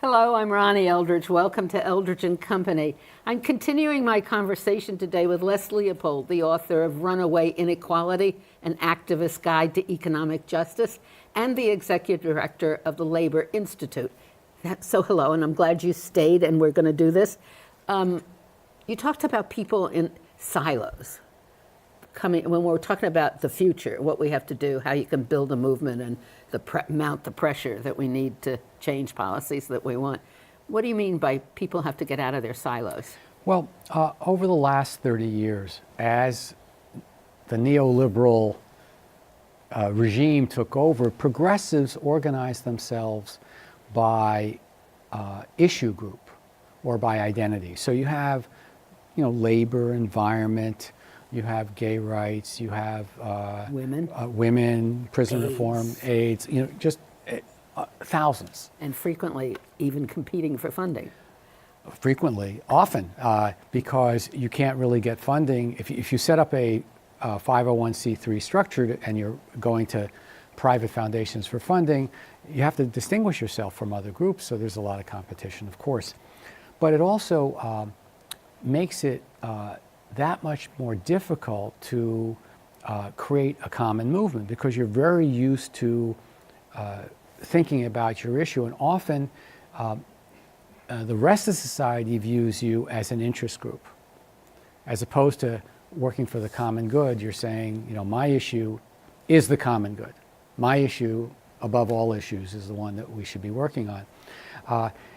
Hello, I'm Ronnie Eldridge. Welcome to Eldridge and Company. I'm continuing my conversation today with Leopold, the author of Runaway Inequality, an activist guide to economic justice, and the executive director of the Labor Institute. So hello, and I'm glad you stayed and we're going to do this. You talked about people in silos. When we're talking about the future, what we have to do, how you can build a movement and mount the pressure that we need to change policies that we want. What do you mean by people have to get out of their silos? Well, over the last 30 years, as the neoliberal regime took over, progressives organized themselves by issue group or by identity. So you have, labor, environment, you have gay rights, you have women, prison reform, AIDS, just thousands. And frequently even competing for funding. Often, because you can't really get funding. If you set up a 501c3 structure and you're going to private foundations for funding, you have to distinguish yourself from other groups, so there's a lot of competition, of course. But it also makes it that much more difficult to create a common movement because you're very used to thinking about your issue, and often the rest of society views you as an interest group. As opposed to working for the common good, you're saying, my issue is the common good. My issue, above all issues, is the one that we should be working on.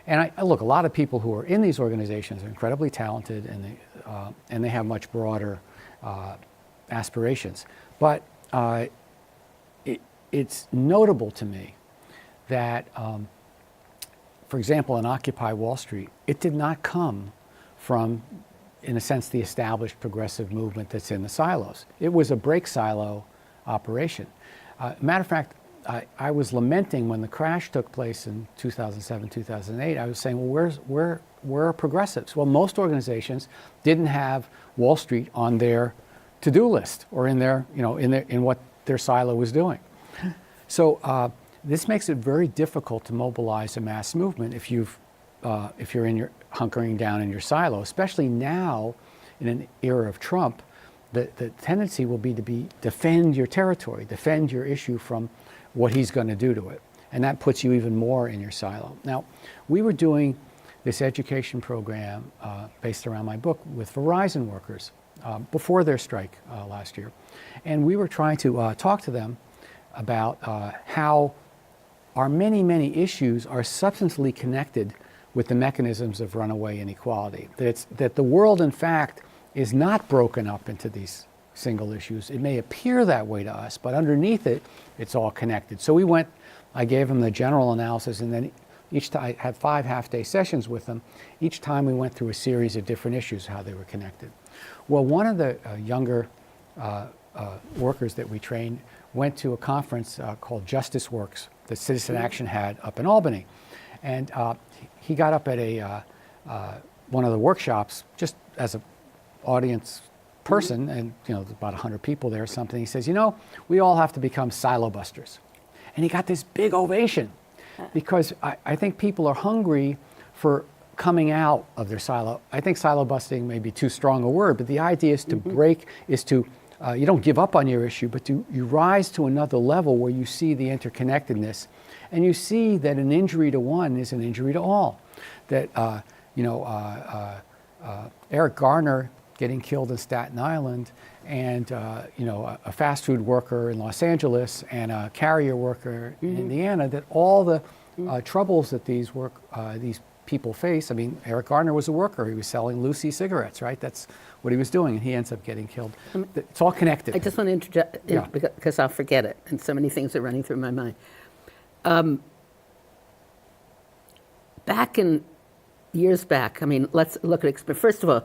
And I look, a lot of people who are in these organizations are incredibly talented, and they have much broader aspirations. But it's notable to me that, for example, in Occupy Wall Street, it did not come from, in a sense, the established progressive movement that's in the silos. It was a break silo operation. Matter of fact, I was lamenting when the crash took place in 2007, 2008. I was saying, well, where are progressives? Well, most organizations didn't have Wall Street on their to-do list or in their, in what their silo was doing. So this makes it very difficult to mobilize a mass movement if you're hunkering down in your silo, especially now in an era of Trump. The tendency will be to defend your territory, defend your issue from what he's going to do to it. And that puts you even more in your silo. Now, we were doing this education program based around my book with Verizon workers before their strike last year. And we were trying to talk to them about how our many, many issues are substantially connected with the mechanisms of runaway inequality. That the world, in fact, is not broken up into these single issues. It may appear that way to us, but underneath it, it's all connected. So I gave them the general analysis, and then I had 5 half-day sessions with them. Each time we went through a series of different issues, how they were connected. Well, one of the younger workers that we trained went to a conference called Justice Works that Citizen Action had up in Albany. And he got up at one of the workshops just as an audience person, and there's about 100 people there or something. He says, we all have to become silo busters. And he got this big ovation because I think people are hungry for coming out of their silo. I think silo busting may be too strong a word, but the idea is to break, is to, you don't give up on your issue, but you rise to another level where you see the interconnectedness, and you see that an injury to one is an injury to all. That, Eric Garner getting killed in Staten Island, and a fast food worker in Los Angeles, and a carrier worker in Indiana, that all the troubles that these people face. I mean, Eric Garner was a worker. He was selling Lucy cigarettes, right? That's what he was doing, and he ends up getting killed. It's all connected. I just want to interject, because I'll forget it, and so many things are running through my mind. Years back, let's look at, first of all,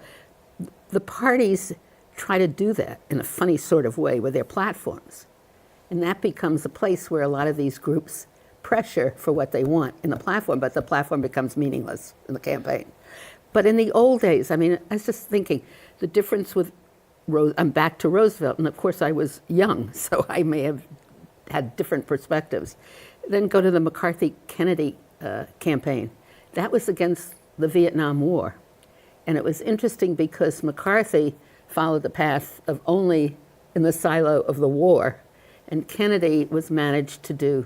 the parties try to do that in a funny sort of way with their platforms. And that becomes a place where a lot of these groups pressure for what they want in the platform, but the platform becomes meaningless in the campaign. But in the old days, I was just thinking, the difference with I'm back to Roosevelt, and of course I was young, so I may have had different perspectives. Then go to the McCarthy-Kennedy campaign. that was against the Vietnam War. And it was interesting because McCarthy followed the path of only in the silo of the war, and Kennedy was managed to do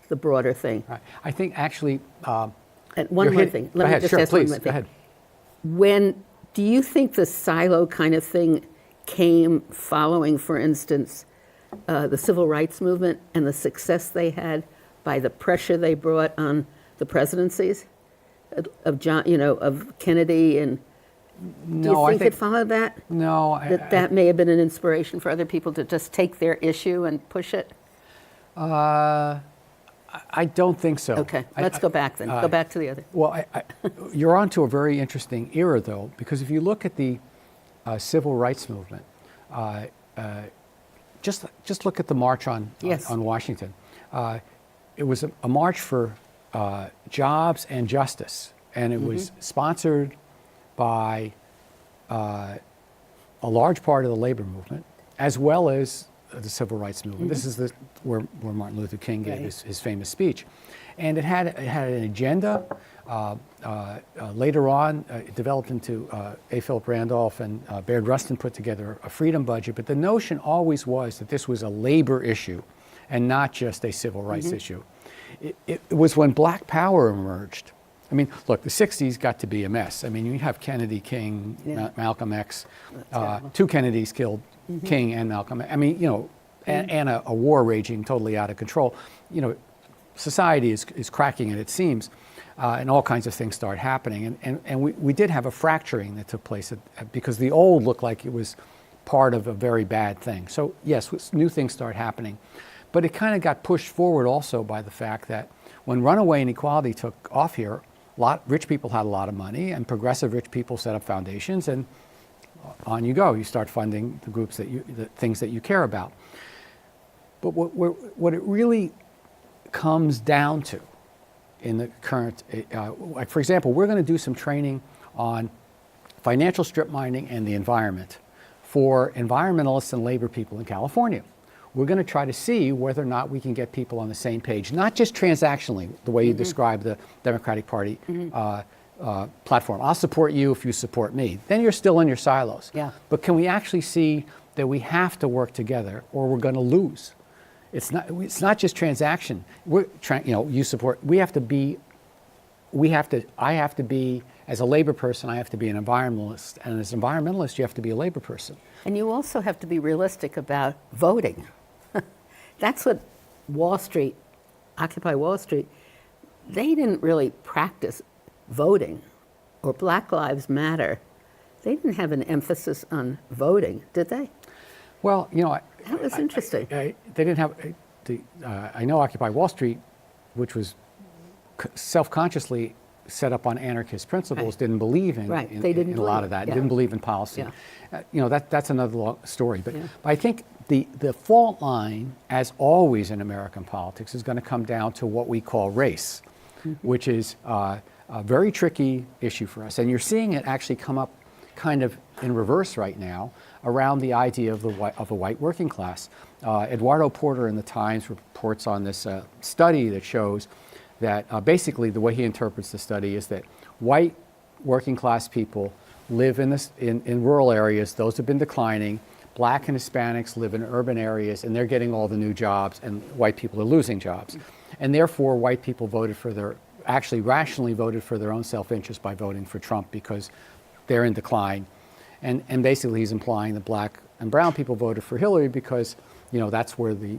the broader thing. Right. I think actually. And one more thing. Let me just ask one more thing. Go ahead. Do you think the silo kind of thing came following, for instance, the civil rights movement and the success they had by the pressure they brought on the presidencies of of Kennedy, and do you think it followed that? No, That may have been an inspiration for other people to just take their issue and push it? I don't think so. Okay, let's go back then. Go back to the other. Well, you're onto a very interesting era, though, because if you look at the civil rights movement, just look at the march on Washington. It was a march for jobs and justice, and it was sponsored by a large part of the labor movement, as well as the civil rights movement. This is where Martin Luther King gave his famous speech. And it had an agenda. Later on, it developed into A. Philip Randolph and Baird Rustin put together a freedom budget. But the notion always was that this was a labor issue and not just a civil rights issue. It was when Black Power emerged. I mean, look, the 60s got to be a mess. I mean, you have Kennedy, King, Malcolm X, two Kennedys killed King and Malcolm. I mean, and a war raging totally out of control. Society is cracking at its seams, and all kinds of things start happening. And we did have a fracturing that took place because the old looked like it was part of a very bad thing. So yes, new things start happening. But it kind of got pushed forward also by the fact that when runaway inequality took off here, rich people had a lot of money, and progressive rich people set up foundations, and on you go. You start funding the groups the things that you care about. But what it really comes down to in the current, like for example, we're going to do some training on financial strip mining and the environment for environmentalists and labor people in California. We're going to try to see whether or not we can get people on the same page, not just transactionally, the way you describe the Democratic Party platform. I'll support you if you support me. Then you're still in your silos. Yeah. But can we actually see that we have to work together or we're going to lose? It's not just transaction. You support. I have to be, as a labor person, I have to be an environmentalist. And as an environmentalist, you have to be a labor person. And you also have to be realistic about voting. That's what Wall Street, Occupy Wall Street, they didn't really practice voting, or Black Lives Matter. They didn't have an emphasis on voting, did they? Well, that was interesting. They didn't have I know Occupy Wall Street, which was self-consciously set up on anarchist principles, didn't believe in a lot of that. Didn't believe in policy. That's another long story. But I think the fault line, as always in American politics, is going to come down to what we call race, which is a very tricky issue for us. And you're seeing it actually come up kind of in reverse right now around the idea of a white working class. Eduardo Porter in the Times reports on this study that shows that basically the way he interprets the study is that white working class people live in rural areas. Those have been declining. Black and Hispanics live in urban areas, and they're getting all the new jobs, and white people are losing jobs. And therefore, white people actually rationally voted for their own self-interest by voting for Trump because they're in decline. And basically he's implying that black and brown people voted for Hillary because, that's where the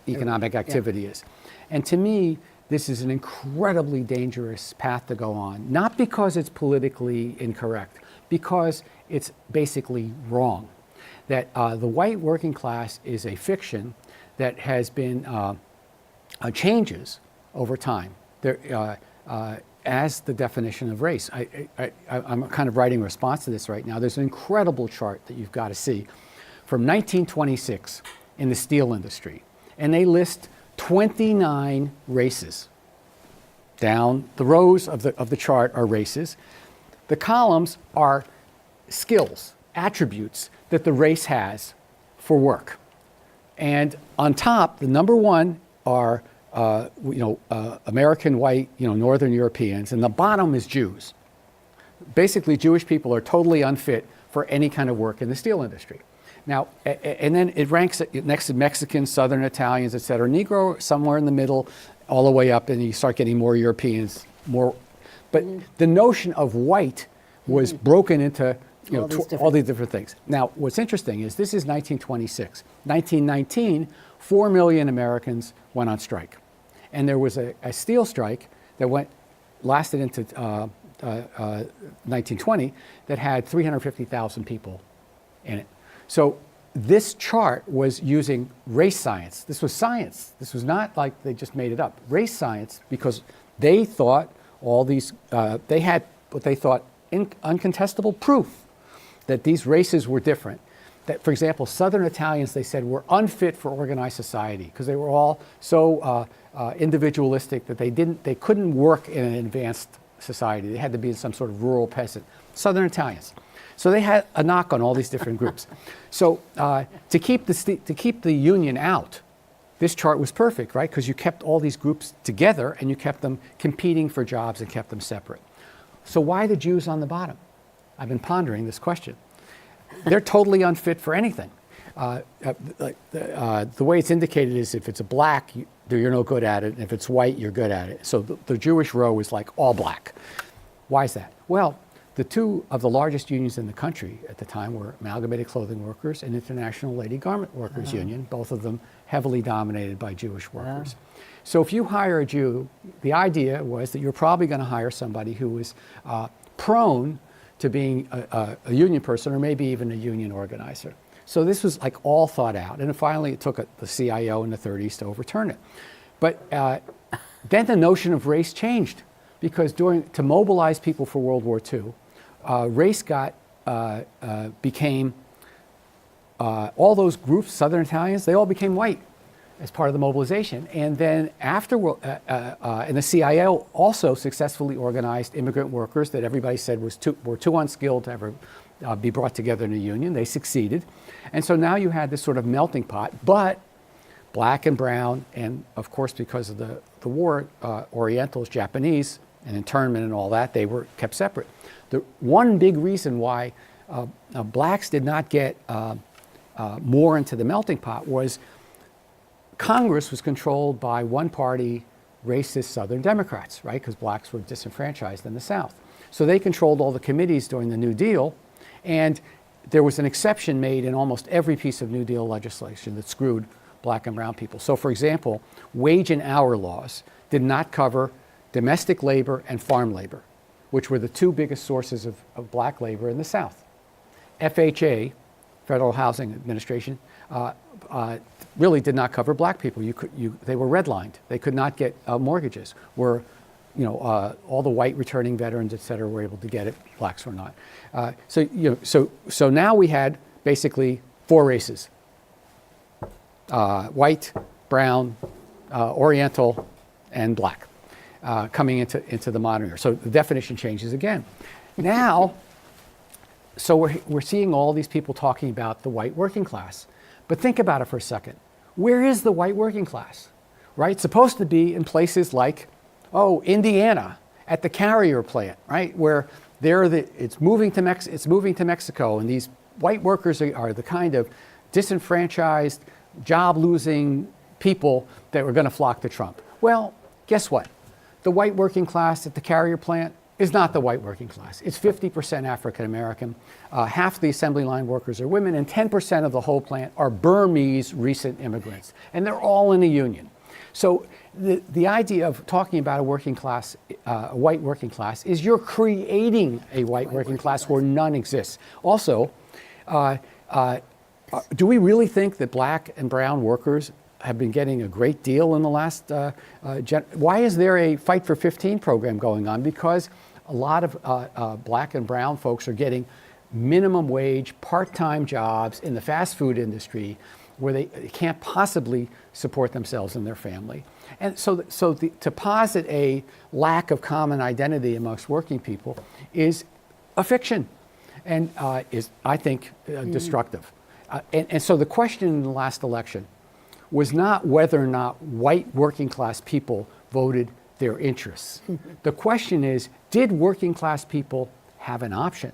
economic activity is. And to me, this is an incredibly dangerous path to go on, not because it's politically incorrect, because it's basically wrong. That the white working class is a fiction that has been changes over time as the definition of race. I'm kind of writing a response to this right now. There's an incredible chart that you've got to see from 1926 in the steel industry, and they list 29 races. Down the rows of the chart are races. The columns are skills, attributes that the race has for work. And on top, the number one are American white, Northern Europeans, and the bottom is Jews. Basically, Jewish people are totally unfit for any kind of work in the steel industry. Now, and then it ranks next to Mexicans, Southern Italians, et cetera. Negro somewhere in the middle, all the way up, and you start getting more Europeans, more. But the notion of white was broken into all these different things. Now, what's interesting is this is 1926. 1919, 4 million Americans went on strike. And there was a steel strike that lasted into 1920 that had 350,000 people in it. So this chart was using race science. This was science. This was not like they just made it up. Race science, because they thought they had what they thought uncontestable proof that these races were different. That, for example, Southern Italians, they said, were unfit for organized society because they were all so individualistic that they couldn't work in an advanced society. They had to be some sort of rural peasant. Southern Italians. So they had a knock on all these different groups. So to keep the union out, this chart was perfect, right? Because you kept all these groups together and you kept them competing for jobs and kept them separate. So why the Jews on the bottom? I've been pondering this question. They're totally unfit for anything. The way it's indicated is if it's a black, you're no good at it, and if it's white, you're good at it. So the Jewish row is like all black. Why is that? Well, the two of the largest unions in the country at the time were Amalgamated Clothing Workers and International Lady Garment Workers Union, both of them heavily dominated by Jewish workers. So if you hire a Jew, the idea was that you're probably going to hire somebody who was prone to being a union person or maybe even a union organizer. So this was like all thought out. And finally it took the CIO in the 30s to overturn it. But then the notion of race changed because to mobilize people for World War II, race became, all those groups, Southern Italians, they all became white as part of the mobilization. And then after, and the CIO also successfully organized immigrant workers that everybody said were too unskilled to ever be brought together in a union. They succeeded. And so now you had this sort of melting pot, but black and brown, and of course because of the war, Orientals, Japanese, and internment and all that, they were kept separate. The one big reason why blacks did not get more into the melting pot was Congress was controlled by one-party racist Southern Democrats, right? Because blacks were disenfranchised in the South. So they controlled all the committees during the New Deal, and there was an exception made in almost every piece of New Deal legislation that screwed black and brown people. So for example, wage and hour laws did not cover domestic labor and farm labor, which were the two biggest sources of black labor in the South. FHA, Federal Housing Administration, really did not cover black people. They were redlined. They could not get mortgages. Where, all the white returning veterans, et cetera, were able to get it. Blacks were not. So now we had basically four races: white, brown, Oriental, and black, coming into the modern era. So the definition changes again. Now, so we're seeing all these people talking about the white working class. But think about it for a second. Where is the white working class? Right? It's supposed to be in places like, Indiana, at the Carrier plant, right? Where it's moving to Mexico, and these white workers are the kind of disenfranchised, job-losing people that were going to flock to Trump. Well, guess what? The white working class at the Carrier plant is not the white working class. It's 50% African American. Half the assembly line workers are women, and 10% of the whole plant are Burmese recent immigrants. And they're all in a union. So the idea of talking about a working class, a white working class, is you're creating a white working class where none exists. Also, do we really think that black and brown workers have been getting a great deal in the last, why is there a Fight for 15 program going on? Because a lot of black and brown folks are getting minimum wage, part-time jobs in the fast food industry where they can't possibly support themselves and their family. And so to posit a lack of common identity amongst working people is a fiction and is, I think, destructive. And so the question in the last election was not whether or not white working class people voted their interests. The question is, did working class people have an option?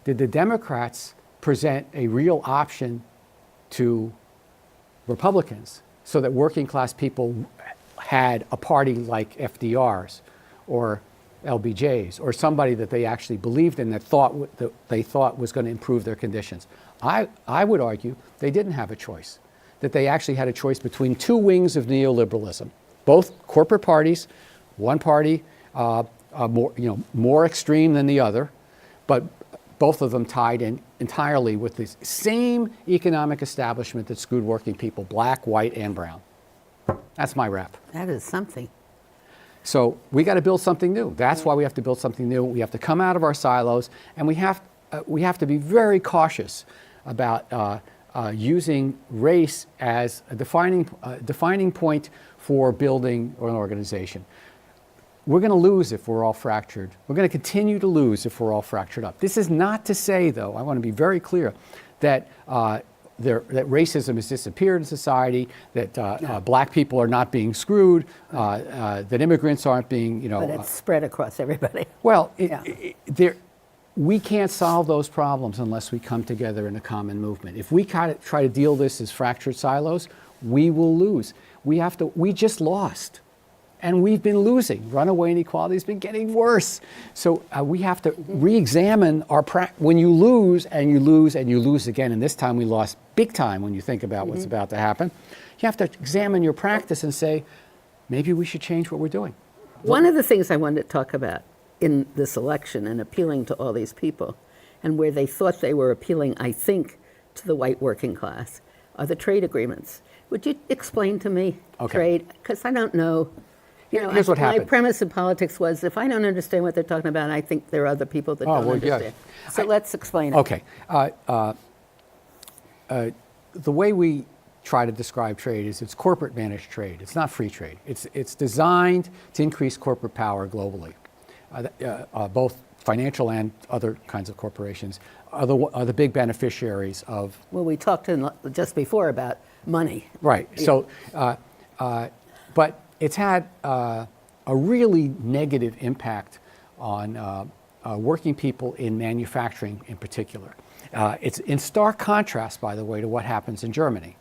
Did the Democrats present a real option to Republicans so that working class people had a party like FDR's or LBJ's or somebody that they actually believed in that they thought was going to improve their conditions? I would argue they didn't have a choice, that they actually had a choice between two wings of neoliberalism, both corporate parties, one party more extreme than the other, but both of them tied in entirely with the same economic establishment that screwed working people, black, white, and brown. That's my wrap. That is something. So we got to build something new. That's why we have to build something new. We have to come out of our silos, and we have to be very cautious about using race as a defining point for building an organization. We're going to lose if we're all fractured. We're going to continue to lose if we're all fractured up. This is not to say, though, I want to be very clear, that that racism has disappeared in society, that black people are not being screwed, that immigrants aren't being, But it's spread across everybody. Well, we can't solve those problems unless we come together in a common movement. If we try to deal this as fractured silos, we will lose. We just lost. And we've been losing. Runaway inequality has been getting worse. So we have to re-examine our when you lose and you lose and you lose again, and this time we lost big time when you think about what's about to happen, you have to examine your practice and say, maybe we should change what we're doing. One of the things I wanted to talk about in this election and appealing to all these people, and where they thought they were appealing, I think, to the white working class, are the trade agreements. Would you explain to me trade? Because I don't know. Here's what happened. My premise in politics was, if I don't understand what they're talking about, I think there are other people that don't understand. Yeah. So let's explain it. Okay. The way we try to describe trade is it's corporate managed trade. It's not free trade. It's designed to increase corporate power globally. Both financial and other kinds of corporations are the big beneficiaries of. Well, we talked just before about money. Right. Yeah. So, but it's had a really negative impact on working people in manufacturing in particular. It's in stark contrast, by the way, to what happens in Germany.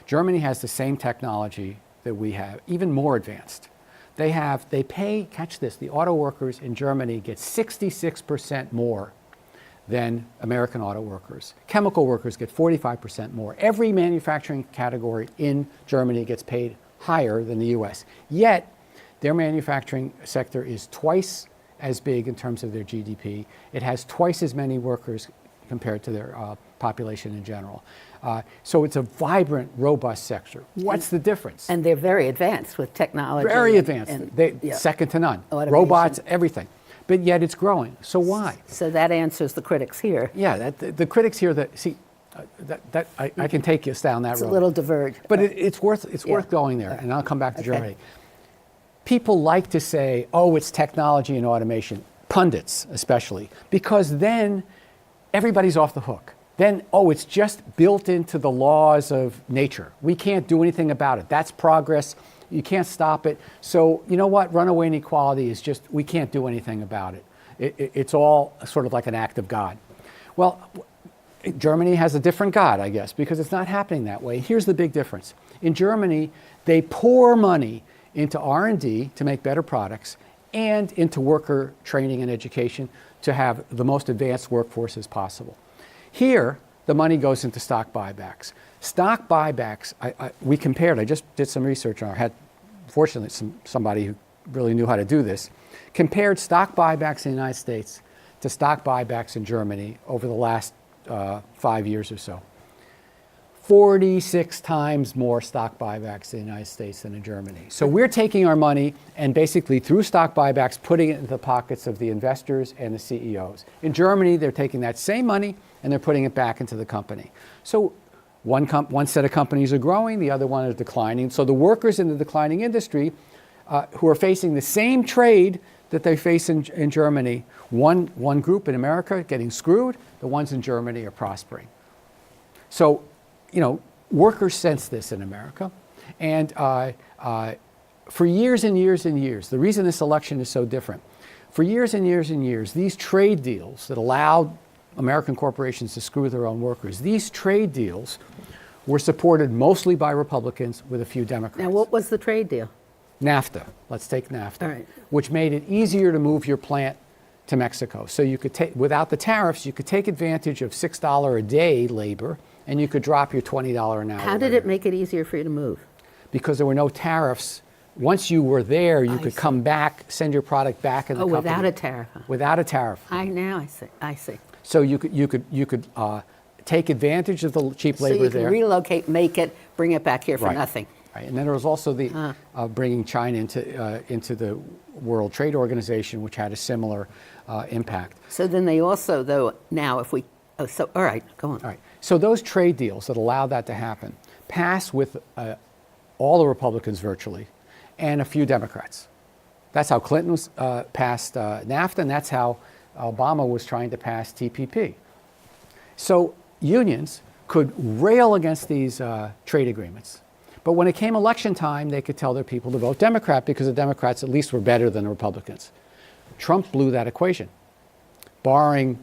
Germany has the same technology that we have, even more advanced. They pay, catch this, the auto workers in Germany get 66% more than American auto workers. Chemical workers get 45% more. Every manufacturing category in Germany gets paid higher than the US. Yet, their manufacturing sector is twice as big in terms of their GDP. It has twice as many workers compared to their population in general. So it's a vibrant, robust sector. What's the difference? And they're very advanced with technology. Very advanced. Second to none. Automation. Robots, everything. But yet it's growing. So why? So that answers the critics here. Yeah, the critics here I can take us down that road. It's a little diverge. But it's worth going there, and I'll come back to Germany. People like to say, oh, it's technology and automation, pundits especially, because then everybody's off the hook. Then, it's just built into the laws of nature. We can't do anything about it. That's progress. You can't stop it. So, you know what? Runaway inequality is just, we can't do anything about it. It's all sort of like an act of God. Well, Germany has a different God, I guess, because it's not happening that way. Here's the big difference. In Germany, they pour money into R&D to make better products and into worker training and education to have the most advanced workforces possible. Here, the money goes into stock buybacks. Stock buybacks, we compared, I just did some research on it. I had, fortunately, somebody who really knew how to do this, compared stock buybacks in the United States to stock buybacks in Germany over the last 5 years or so. 46 times more stock buybacks in the United States than in Germany. So we're taking our money and basically through stock buybacks putting it into the pockets of the investors and the CEOs. In Germany, they're taking that same money and they're putting it back into the company. So one set of companies are growing, the other one is declining. So the workers in the declining industry who are facing the same trade that they face in Germany, one group in America getting screwed, the ones in Germany are prospering. So, workers sense this in America. And for years and years and years, the reason this election is so different, for years and years and years, these trade deals that allowed American corporations to screw their own workers, these trade deals were supported mostly by Republicans with a few Democrats. Now, what was the trade deal? NAFTA, let's take NAFTA, All right. which made it easier to move your plant to Mexico. So you could take, without the tariffs, you could take advantage of $6 a day labor, and you could drop your $20 an hour. How did it make it easier for you to move? Because there were no tariffs. Once you were there, you could come back, send your product back in the company. Without a tariff. Huh? Without a tariff. I see. So you could take advantage of the cheap labor So you there. can relocate, make it, bring it back here for Right. nothing. Right. And then there was also the bringing China into the World Trade Organization, which had a similar impact. So then they also, though, now if we, all right, go on. All right. So those trade deals that allowed that to happen passed with all the Republicans virtually and a few Democrats. That's how Clinton was, passed NAFTA, and that's how Obama was trying to pass TPP. So unions could rail against these trade agreements. But when it came election time, they could tell their people to vote Democrat because the Democrats at least were better than the Republicans. Trump blew that equation, borrowing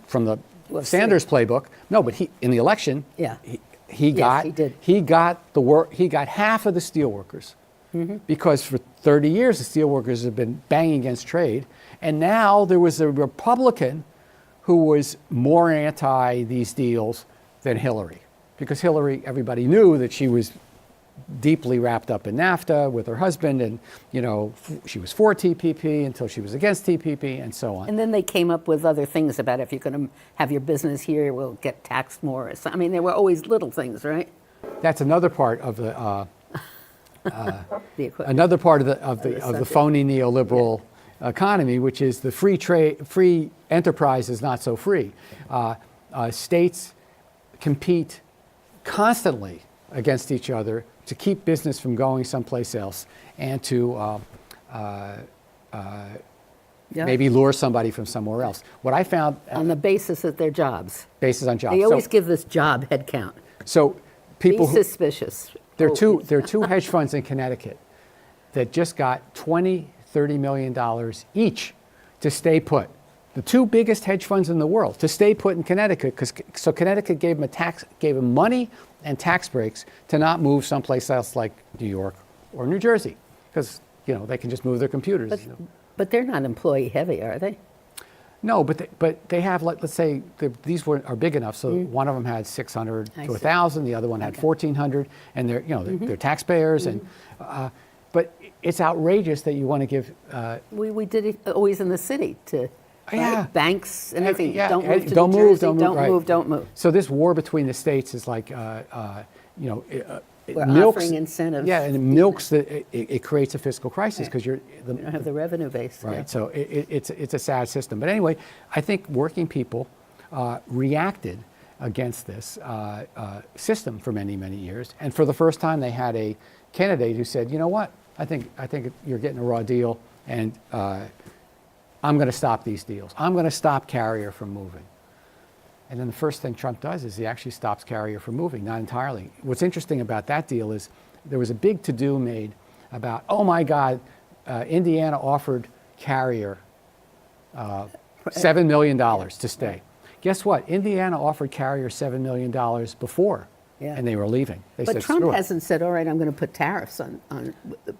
from the Sanders playbook. No, but in the election, he got half of the steelworkers because for 30 years the steelworkers have been banging against trade, and now there was a Republican who was more anti these deals than Hillary. Because Hillary, everybody knew that she was deeply wrapped up in NAFTA with her husband, and she was for TPP until she was against TPP, and so on. And then they came up with other things about if you're going to have your business here, we'll get taxed more. I mean, there were always little things, right? That's another part of the Another part of the phony neoliberal economy, which is the free enterprise is not so free. States compete constantly against each other to keep business from going someplace else and to maybe lure somebody from somewhere else. What I found on the basis of their jobs. Basis on jobs. They always give this job head count. So people Be suspicious. There are two hedge funds in Connecticut that just got $20-30 million each to stay put. The two biggest hedge funds in the world to stay put in Connecticut, so Connecticut gave them money and tax breaks to not move someplace else like New York or New Jersey, because they can just move their computers. But they're not employee heavy, are they? No, but they have, let's say these are big enough. So one of them had 600 to 1,000, the other one had 1,400, and they're taxpayers, and but it's outrageous that you want to give. We did it always in the city to. Right? Banks and everything. Yeah. Don't move to don't New move, Jersey. Don't move. So this war between the states is like, We're milks, offering incentives. Yeah, and it milks it creates a fiscal crisis because you don't have the revenue base. Right. Yeah. So it's a sad system. But anyway, I think working people reacted against this system for many, many years, and for the first time they had a candidate who said, you know what, I think you're getting a raw deal, and I'm going to stop these deals. I'm going to stop Carrier from moving. And then the first thing Trump does is he actually stops Carrier from moving, not entirely. What's interesting about that deal is there was a big to-do made about, oh my God, Indiana offered Carrier $7 million to stay. Guess what? Indiana offered Carrier $7 million before, and they were leaving. They but said, Trump screw it. hasn't said, all right, I'm going to put tariffs on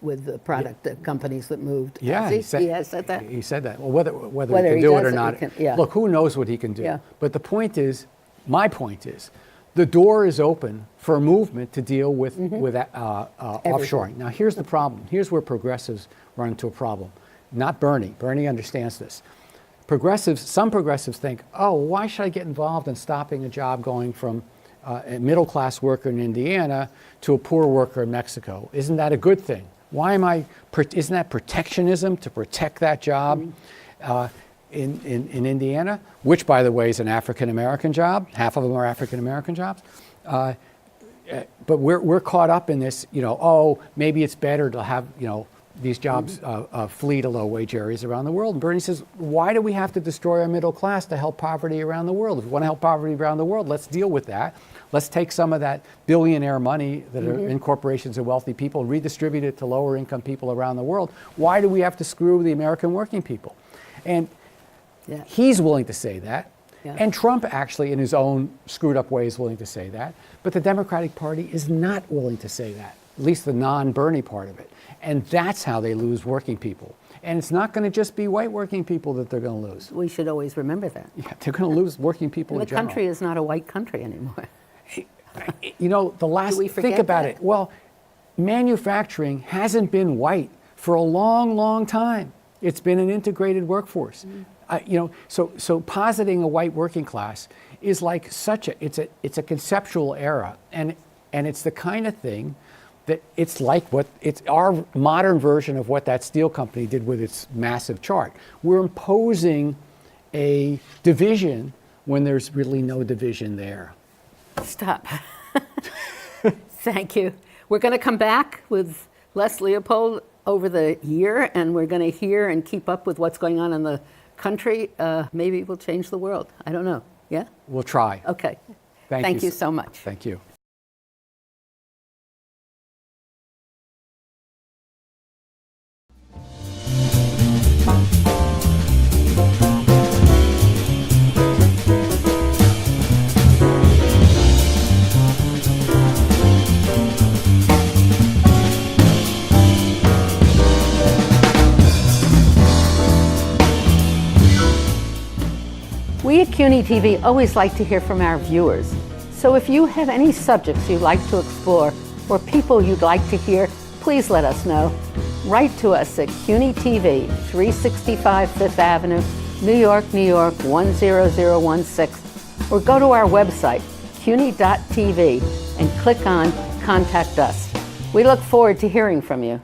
with the product companies that moved. Yeah, he has said that. He said that. Well, whether he can he do it does or it, not, he can- look, who knows what he can do. Yeah. But the point is, my point is, the door is open for a movement to deal with offshoring. Now, here's the problem. Here's where progressives run into a problem. Not Bernie. Bernie understands this. Some progressives think, oh, why should I get involved in stopping a job going from a middle-class worker in Indiana to a poor worker in Mexico? Isn't that a good thing? Isn't that protectionism to protect that job in Indiana, which, by the way, is an African-American job? Half of them are African-American jobs. But we're caught up in this, oh, maybe it's better to have, these jobs flee to low-wage areas around the world. And Bernie says, why do we have to destroy our middle class to help poverty around the world? If we want to help poverty around the world, let's deal with that. Let's take some of that billionaire money that are in corporations and wealthy people and redistribute it to lower-income people around the world. Why do we have to screw the American working people? And he's willing to say that. Yeah. And Trump actually, in his own screwed-up way, is willing to say that. But the Democratic Party is not willing to say that, at least the non-Bernie part of it. And that's how they lose working people. And it's not going to just be white working people that they're going to lose. We should always remember that. Yeah, they're going to lose working people in general. The country is not a white country anymore. You know, think about it. Well, manufacturing hasn't been white for a long, long time. It's been an integrated workforce. You know, so positing a white working class is like it's a conceptual era, and it's the kind of thing that it's our modern version of what that steel company did with its massive chart. We're imposing a division when there's really no division there. Stop. Thank you. We're going to come back with Les Leopold over the year, and we're going to hear and keep up with what's going on in the country. Maybe we'll change the world. I don't know. Yeah? We'll try. Okay. Thank you so much. Thank you. We at CUNY TV always like to hear from our viewers. So if you have any subjects you'd like to explore or people you'd like to hear, please let us know. Write to us at CUNY TV, 365 Fifth Avenue, New York, New York, 10016, or go to our website, cuny.tv, and click on Contact Us. We look forward to hearing from you.